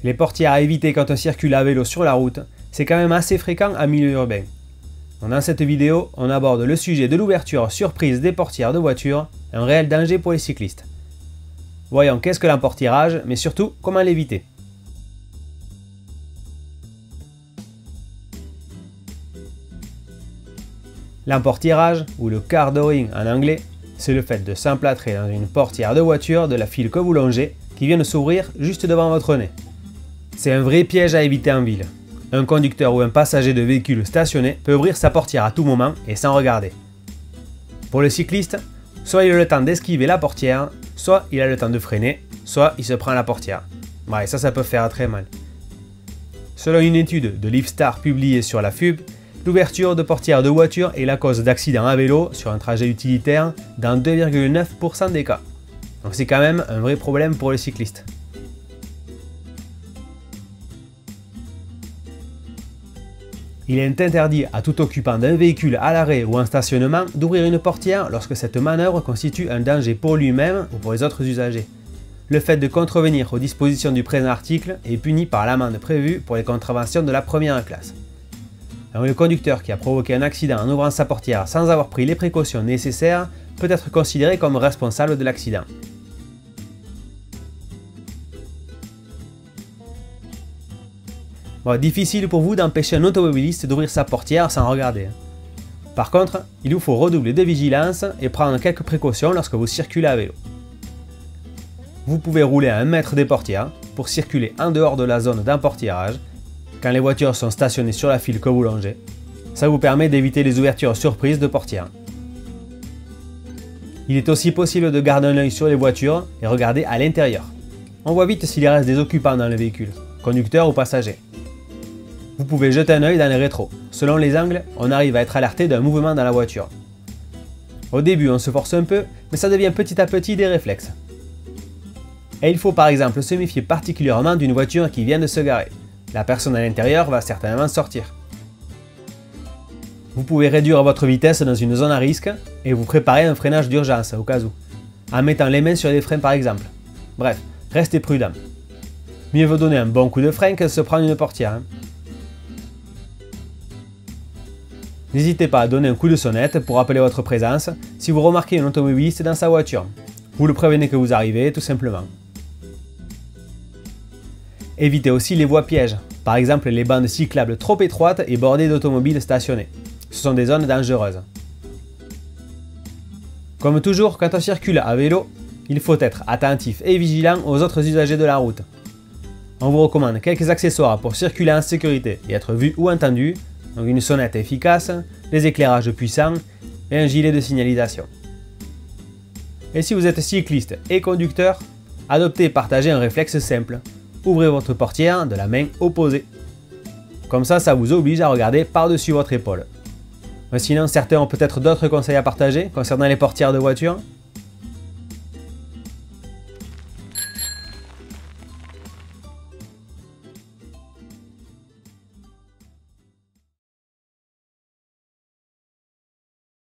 Les portières à éviter quand on circule à vélo sur la route, c'est quand même assez fréquent en milieu urbain. Dans cette vidéo, on aborde le sujet de l'ouverture surprise des portières de voiture, un réel danger pour les cyclistes. Voyons qu'est-ce que l'emportirage, mais surtout comment l'éviter. L'emportirage, ou le car dooring en anglais, c'est le fait de s'emplâtrer dans une portière de voiture de la file que vous longez, qui vient de s'ouvrir juste devant votre nez. C'est un vrai piège à éviter en ville. Un conducteur ou un passager de véhicule stationné peut ouvrir sa portière à tout moment et sans regarder. Pour le cycliste, soit il a le temps d'esquiver la portière, soit il a le temps de freiner, soit il se prend la portière. Ouais, ça peut faire très mal. Selon une étude de Livestar publiée sur la FUB, l'ouverture de portières de voiture est la cause d'accidents à vélo sur un trajet utilitaire dans 2,9% des cas. Donc c'est quand même un vrai problème pour les cyclistes. Il est interdit à tout occupant d'un véhicule à l'arrêt ou en stationnement d'ouvrir une portière lorsque cette manœuvre constitue un danger pour lui-même ou pour les autres usagers. Le fait de contrevenir aux dispositions du présent article est puni par l'amende prévue pour les contraventions de la première classe. Alors, le conducteur qui a provoqué un accident en ouvrant sa portière sans avoir pris les précautions nécessaires peut être considéré comme responsable de l'accident. Bon, difficile pour vous d'empêcher un automobiliste d'ouvrir sa portière sans regarder. Par contre, il vous faut redoubler de vigilance et prendre quelques précautions lorsque vous circulez à vélo. Vous pouvez rouler à 1 mètre des portières pour circuler en dehors de la zone d'emportirage quand les voitures sont stationnées sur la file que vous longez. Ça vous permet d'éviter les ouvertures surprises de portières. Il est aussi possible de garder un œil sur les voitures et regarder à l'intérieur. On voit vite s'il reste des occupants dans le véhicule, conducteurs ou passagers. Vous pouvez jeter un œil dans les rétros. Selon les angles, on arrive à être alerté d'un mouvement dans la voiture. Au début, on se force un peu, mais ça devient petit à petit des réflexes. Et il faut par exemple se méfier particulièrement d'une voiture qui vient de se garer. La personne à l'intérieur va certainement sortir. Vous pouvez réduire votre vitesse dans une zone à risque et vous préparer un freinage d'urgence au cas où, en mettant les mains sur les freins par exemple. Bref, restez prudent. Mieux vaut donner un bon coup de frein que se prendre une portière. N'hésitez pas à donner un coup de sonnette pour rappeler votre présence si vous remarquez un automobiliste dans sa voiture. Vous le prévenez que vous arrivez tout simplement. Évitez aussi les voies pièges, par exemple les bandes cyclables trop étroites et bordées d'automobiles stationnés. Ce sont des zones dangereuses. Comme toujours, quand on circule à vélo, il faut être attentif et vigilant aux autres usagers de la route. On vous recommande quelques accessoires pour circuler en sécurité et être vu ou entendu, donc une sonnette efficace, des éclairages puissants et un gilet de signalisation. Et si vous êtes cycliste et conducteur, adoptez et partagez un réflexe simple. Ouvrez votre portière de la main opposée. Comme ça vous oblige à regarder par-dessus votre épaule. Mais sinon, certains ont peut-être d'autres conseils à partager concernant les portières de voiture.